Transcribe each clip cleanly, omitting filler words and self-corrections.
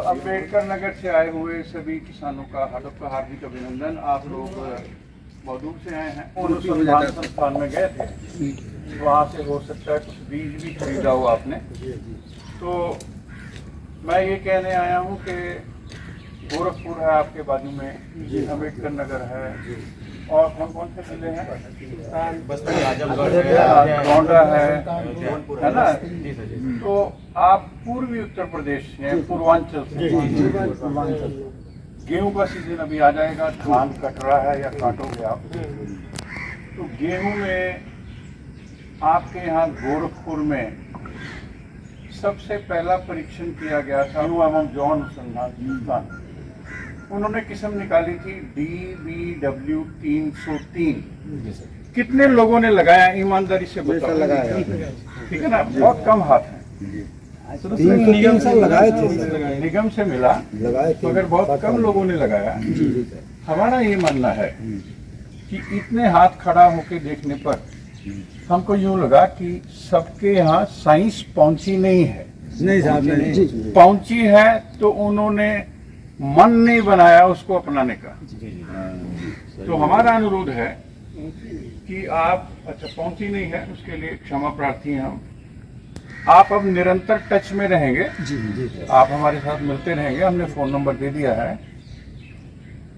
अम्बेडकर नगर से आए हुए सभी किसानों का हार्दिक अभिनंदन। आप लोग बहुत दूर से आए हैं, अनुसंधान संस्थान में गए थे, वहाँ से हो सकता है कुछ बीज भी खरीदा हो आपने। तो मैं ये कहने आया हूँ कि गोरखपुर है आपके बाजू में, अम्बेडकर नगर है, और कौन से जिले हैं, बस्ती, आजमगढ़ है, गोंडा है ना। तो आप पूर्वी उत्तर प्रदेश से, पूर्वांचल से। गेहूं का सीजन अभी आ जाएगा, धान कट रहा है या काटोगे आप। तो गेहूं में आपके यहाँ गोरखपुर में सबसे पहला परीक्षण किया गया था अणु एवं जौन अनुसंधान संस्थान। उन्होंने किस्म निकाली थी DBW 303। कितने लोगों ने लगाया, ईमानदारी से बताओ। लगाया, ठीक है ना, बहुत कम हाथ है। निगम से लगाए थे, निगम से मिला, मगर बहुत कम लोगों ने लगाया। हमारा ये मानना है कि इतने हाथ खड़ा होके देखने पर हमको यूं लगा कि सबके यहाँ साइंस पहुंची नहीं है। नहीं साहब, नहीं पहुंची है तो उन्होंने मन नहीं बनाया उसको अपनाने का। तो हमारा अनुरोध है कि आप, अच्छा पहुंची नहीं है उसके लिए क्षमा प्रार्थी हैं हम। आप अब निरंतर टच में रहेंगे, आप हमारे साथ मिलते रहेंगे, हमने फोन नंबर दे दिया है।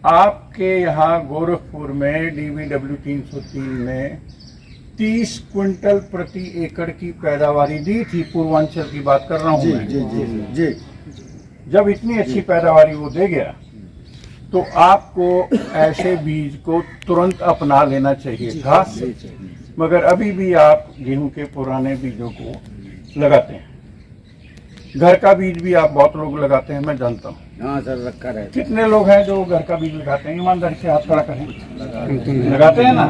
आपके यहाँ गोरखपुर में DBW 303 में 30 क्विंटल प्रति एकड़ की पैदावारी दी थी। पूर्वांचल की बात कर रहा हूँ मैं। जी। जब इतनी अच्छी पैदावारी वो दे गया तो आपको ऐसे बीज को तुरंत अपना लेना चाहिए था, मगर अभी भी आप गेहूं के पुराने बीजों को लगाते हैं। घर का बीज भी आप बहुत लोग लगाते हैं, मैं जानता हूँ। हाँ सर, रखा है। कितने लोग हैं जो घर का बीज लगाते हैं? ईमानदारी से हाथ खड़ा करें। लगाते हैं ना।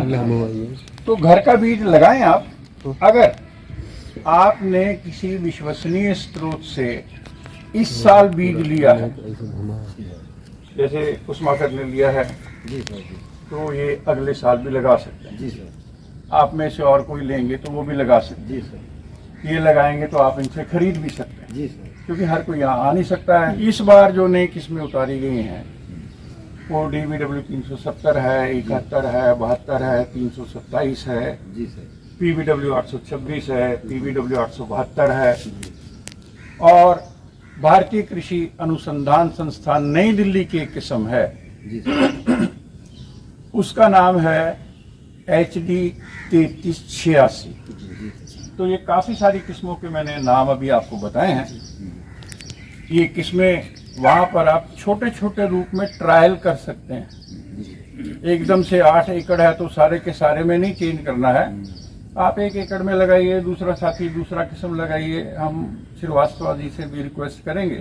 तो घर का बीज लगाएं आप। अगर आपने किसी विश्वसनीय स्रोत से इस साल बीज लिया है, जैसे उस्माकर ने लिया है, तो ये अगले साल भी लगा सकते हैं। जी सर। आप में से और कोई लेंगे तो वो भी लगा सकते हैं। जी सर। ये लगाएंगे तो आप इनसे खरीद भी सकते हैं। जी सर। क्योंकि हर कोई यहाँ आ नहीं सकता है। इस बार जो नई किस्में उतारी गई हैं वो DBW 370 है, 71 है, 72 है, 327 है, जी सर, PBW 826 है, PBW 872 है, और भारतीय कृषि अनुसंधान संस्थान नई दिल्ली की एक किस्म है, जी सर। उसका नाम है HD 3386। तो ये काफ़ी सारी किस्मों के मैंने नाम अभी आपको बताए हैं। ये किस्में वहाँ पर आप छोटे छोटे रूप में ट्रायल कर सकते हैं। एकदम से 8 एकड़ है तो सारे के सारे में नहीं चेंज करना है। आप 1 एकड़ में लगाइए, दूसरा साथी दूसरा किस्म लगाइए। हम श्रीवास्तव जी से भी रिक्वेस्ट करेंगे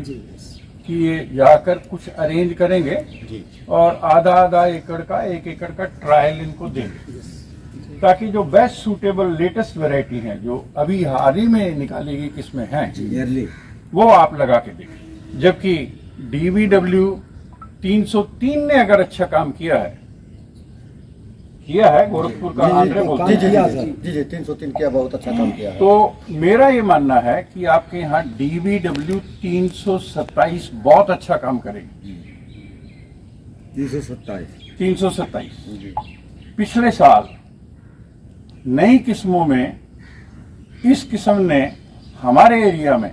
कि ये जाकर कुछ अरेंज करेंगे और आधा एकड़ का 1 एकड़ का ट्रायल इनको देंगे, ताकि जो बेस्ट सूटेबल लेटेस्ट वैरायटी हैं, जो अभी हाल ही में निकाली गई किस्में हैं, वो आप लगा के देखें। जबकि DBW 303 ने अगर अच्छा काम किया है गोरखपुर का आंध्रे बोलते हैं। जी 303 किया, बहुत अच्छा काम किया है। तो मेरा ये मानना है कि आपके यहाँ DBW 327 बहुत अच्छा काम करेगी। 327 पिछले साल नई किस्मों में इस किस्म ने हमारे एरिया में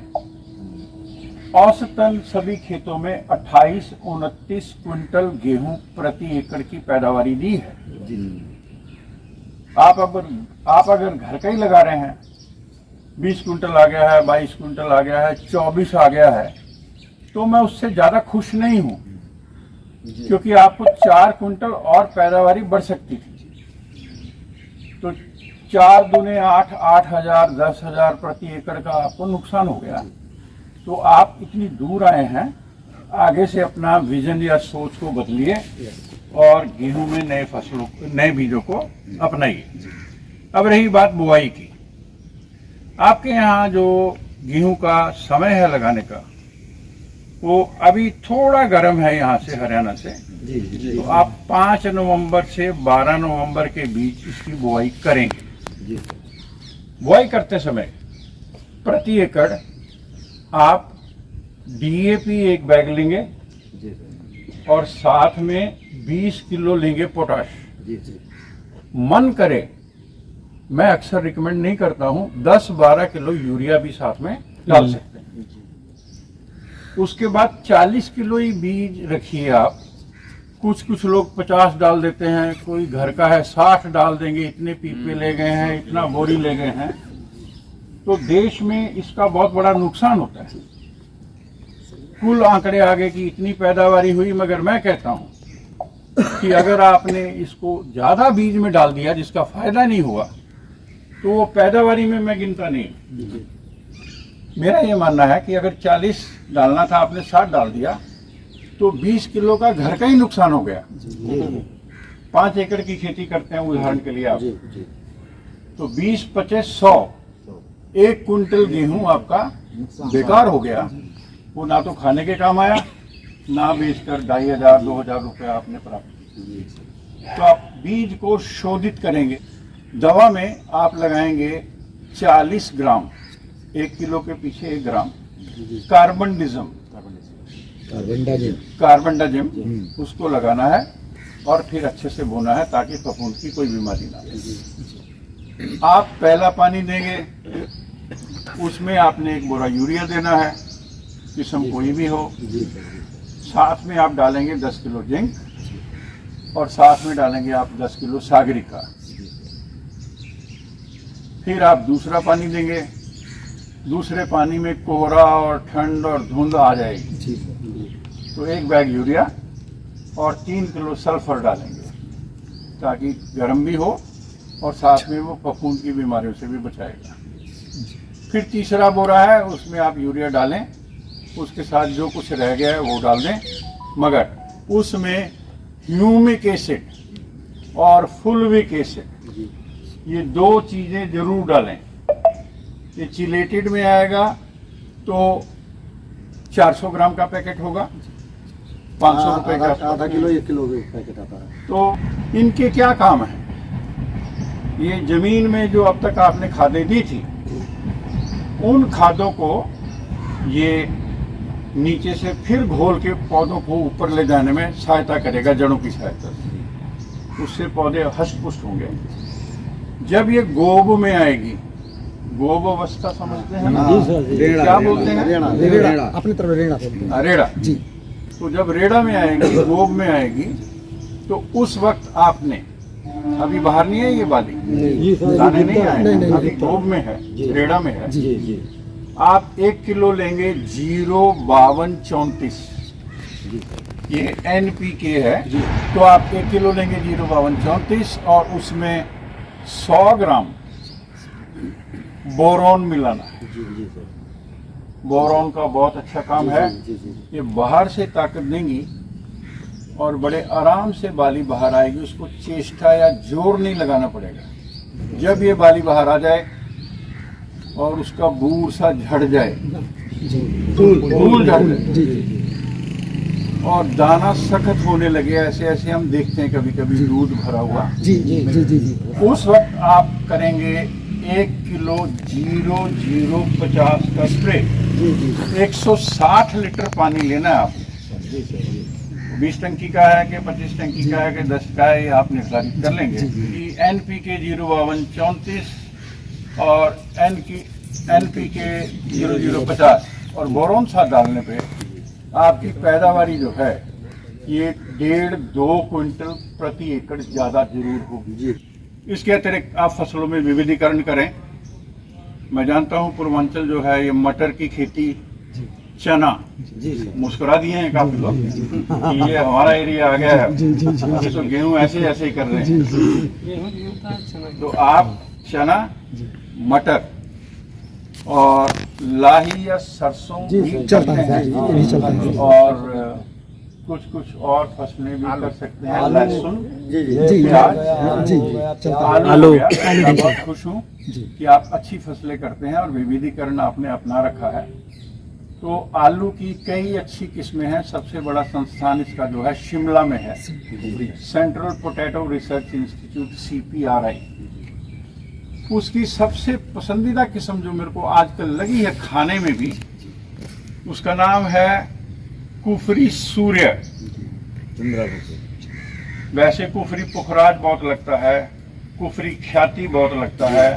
औसतन सभी खेतों में 28-29 क्विंटल गेहूं प्रति एकड़ की पैदावारी दी है। आप अगर घर का ही लगा रहे हैं, 20 क्विंटल आ गया है, 22 क्विंटल आ गया है, 24 आ गया है, तो मैं उससे ज्यादा खुश नहीं हूं, क्योंकि आपको 4 क्विंटल और पैदावारी बढ़ सकती थी। तो 4 दूने 8, 8,000, 10,000 प्रति एकड़ का आपको नुकसान हो गया। तो आप इतनी दूर आए हैं, आगे से अपना विजन या सोच को बदलिए और गेहूं में नए फसलों, नए बीजों को अपनाइए। अब रही बात बुआई की, आपके यहाँ जो गेहूं का समय है लगाने का, वो अभी थोड़ा गर्म है यहाँ से, हरियाणा से। तो आप 5 नवंबर से 12 नवंबर के बीच इसकी बुआई करेंगे। बुआई करते समय प्रति एकड़ आप डीएपी एक बैग लेंगे जी सर। और साथ में 20 किलो लेंगे पोटाश। जी जी। मन करे, मैं अक्सर रिकमेंड नहीं करता हूं, 10-12 किलो यूरिया भी साथ में डाल सकते हैं। उसके बाद 40 किलो ही बीज रखिए आप। कुछ कुछ लोग 50 डाल देते हैं, कोई घर का है 60 डाल देंगे, इतने पीपे ले गए हैं, इतना बोरी ले गए हैं, तो देश में इसका बहुत बड़ा नुकसान होता है। कुल आंकड़े आगे की इतनी पैदावारी हुई, मगर मैं कहता हूं कि अगर आपने इसको ज्यादा बीज में डाल दिया जिसका फायदा नहीं हुआ, तो वो पैदावारी में मैं गिनता नहीं। मेरा ये मानना है कि अगर 40 डालना था आपने 60 डाल दिया, तो 20 किलो का घर का ही नुकसान हो गया। 5 एकड़ की खेती करते हैं उदाहरण के लिए आप, जी जी। तो 20-25-100, 1 कुंटल गेहूं आपका बेकार हो गया। वो ना तो खाने के काम आया, ना बेचकर 2500-2000 रुपये आपने प्राप्त किए। तो आप बीज को शोधित करेंगे। दवा में आप लगाएंगे 40 ग्राम, 1 किलो के पीछे 1 ग्राम कार्बनडिज्म, कार्बनडाजिम उसको लगाना है और फिर अच्छे से बोना है ताकि फफूंद की कोई बीमारी ना आए। आप पहला पानी देंगे, उसमें आपने 1 बोरा यूरिया देना है, किस्म कोई भी हो। साथ में आप डालेंगे 10 किलो जिंक और साथ में डालेंगे आप 10 किलो सागरिका। फिर आप दूसरा पानी देंगे, दूसरे पानी में कोहरा और ठंड और धुंध आ जाएगी, तो 1 बैग यूरिया और 3 किलो सल्फर डालेंगे ताकि गर्म भी हो और साथ में वो फफूंद की बीमारियों से भी बचाएगा। फिर तीसरा बोरा है, उसमें आप यूरिया डालें, उसके साथ जो कुछ रह गया है वो डाल दें, मगर उसमें ह्यूमिक एसिड और फुलविक एसिड, ये 2 चीजें जरूर डालें। ये चिलेटेड में आएगा तो 400 ग्राम का पैकेट होगा, 500 रुपए का, आधा किलो 1 किलो भी पैकेट आता है। तो इनके क्या काम है? ये जमीन में जो अब तक आपने खादें दी थी, उन खादों को ये नीचे से फिर घोल के पौधों को ऊपर ले जाने में सहायता करेगा, जड़ों की सहायता से। उससे पौधे हष्ट पुष्ट होंगे। जब ये गोब में आएगी, गोब अवस्था समझते हैं ना, क्या बोलते हैं? रेड़ा, अपनी तरफ रेड़ा बोलते हैं। रेड़ा जी। तो जब रेड़ा में आएगी, गोब में आएगी, तो उस वक्त आपने, अभी बाहर नहीं है ये बाली, दाने नहीं आए, अभी गोब में है, रेड़ा में है, जी जी। आप 1 किलो लेंगे 05234, ये NPK है, तो आप 1 किलो लेंगे 05234 और उसमें 100 ग्राम बोरॉन मिलाना है। बोरॉन का बहुत अच्छा काम है, ये बाहर से ताकत देंगी और बड़े आराम से बाली बाहर आएगी, उसको चेष्टा या जोर नहीं लगाना पड़ेगा। जब ये बाली बाहर आ जाए और उसका बूर सा झड़ जाए, फूल झड़ जाए और दाना सख्त होने लगे, ऐसे ऐसे हम देखते हैं कभी कभी दूध भरा हुआ, जी जी जी जी जी। उस वक्त आप करेंगे 1 किलो 0050 का स्प्रे। 160 लीटर पानी लेना है आप। 20 टंकी का है कि 25 टंकी का है कि 10 का है, ये आप निर्धारित कर लेंगे। NPK 05234 और NPK 0050 और बोरोन साथ डालने पे आपकी पैदावारी जो है ये 1.5-2 क्विंटल प्रति एकड़ ज्यादा जरूर होगी। इसके अतिरिक्त आप फसलों में विविधीकरण करें। मैं जानता हूं पूर्वांचल जो है ये मटर की खेती, चना, मुस्कुरा दिए हैं काफी लोग कि ये हमारा एरिया आ गया है, अभी तो गेहूं ऐसे ऐसे ही कर रहे हैं। तो आप चना, मटर और लाही या सरसों भी चलता करते है, ये भी चलता है। हैं और कुछ और फसलें भी कर सकते हैं, लहसुन, प्याज, आलू हो गया। मैं बहुत खुश हूँ कि आप अच्छी फसलें करते हैं और विविधीकरण आपने अपना रखा है। तो आलू की कई अच्छी किस्में हैं। सबसे बड़ा संस्थान इसका जो है शिमला में है, central potato research institute CPRI। उसकी सबसे पसंदीदा किस्म जो मेरे को आजकल लगी है खाने में भी, उसका नाम है कुफरी सूर्य। वैसे कुफरी पुखराज बहुत लगता है, कुफरी ख्याति बहुत लगता है,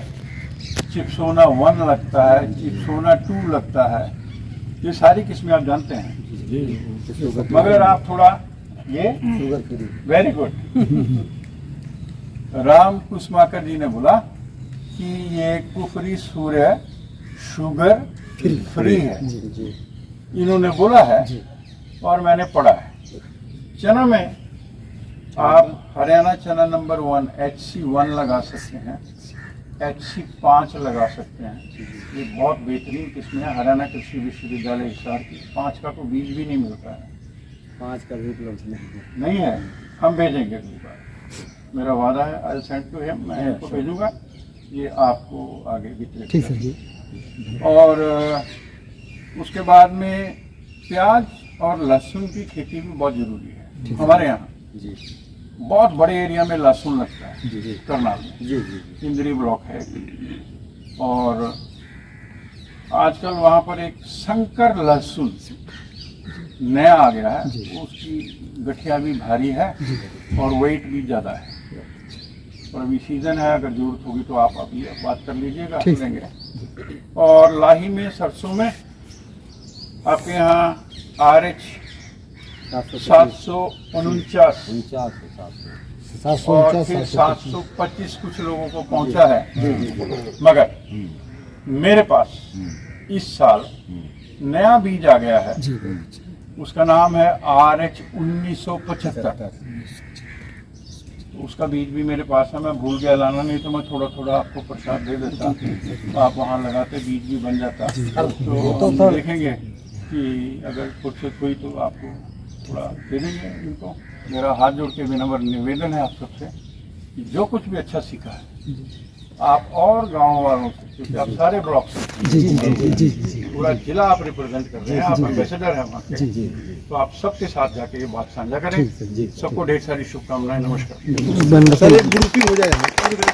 चिपसोना 1 लगता है, चिपसोना 2 लगता है। ये सारी किस्में आप जानते हैं, मगर आप थोड़ा ये वेरी गुड। राम कुसमाकर जी ने बोला कि ये कुफरी सूर्य शुगर फ्री है, इन्होंने बोला है और मैंने पढ़ा है। चना में आप हरियाणा चना नंबर 1 HC1 लगा सकते हैं, HC5 लगा सकते हैं। ये बहुत बेहतरीन किस्में हैं। हरियाणा कृषि विश्वविद्यालय हिसार की 5 का तो बीज भी नहीं मिलता है। 5 का भी उपलब्ध नहीं है, हम भेजेंगे अगली बार, मेरा वादा है। आई सेंड टू हिम, मैं इनको भेजूंगा, ये आपको आगे वितरित ठीक सर जी। और उसके बाद में प्याज और लहसुन की खेती भी बहुत जरूरी है। हमारे यहाँ बहुत बड़े एरिया में लहसुन लगता है, करनाल में इंद्री ब्लॉक है। और आजकल वहाँ पर एक शंकर लहसुन नया आ गया है, उसकी गठिया भी भारी है और वेट भी ज़्यादा है। और अभी सीजन है, अगर जरूरत होगी तो आप अभी बात कर लीजिएगा, लेंगे। और लाही में सरसों में आपके यहाँ RH 749 और फिर 725 कुछ लोगों को पहुंचा है। मगर मेरे पास इस साल नया बीज आ गया है, उसका नाम है RH 1975। उसका बीज भी मेरे पास है, मैं भूल गया लाना, नहीं तो मैं थोड़ा थोड़ा आपको प्रसाद दे देता, तो आप वहाँ लगाते, बीज भी बन जाता। तो हम देखेंगे कि अगर फुर्सत हुई तो आपको थोड़ा दे देंगे इनको। मेरा हाथ जोड़ के विनम्र निवेदन है आप सबसे कि जो कुछ भी अच्छा सीखा है आप और गांव वालों से, क्योंकि आप सारे ब्लॉक से, पूरा जिला आप रिप्रेजेंट कर रहे हैं, आप एम्बेसडर हैं वहाँ के, तो आप सबके साथ जाके ये बात साझा करें। सबको ढेर सारी शुभकामनाएं, नमस्कार। सर एक ग्रुपिंग हो जाएगा।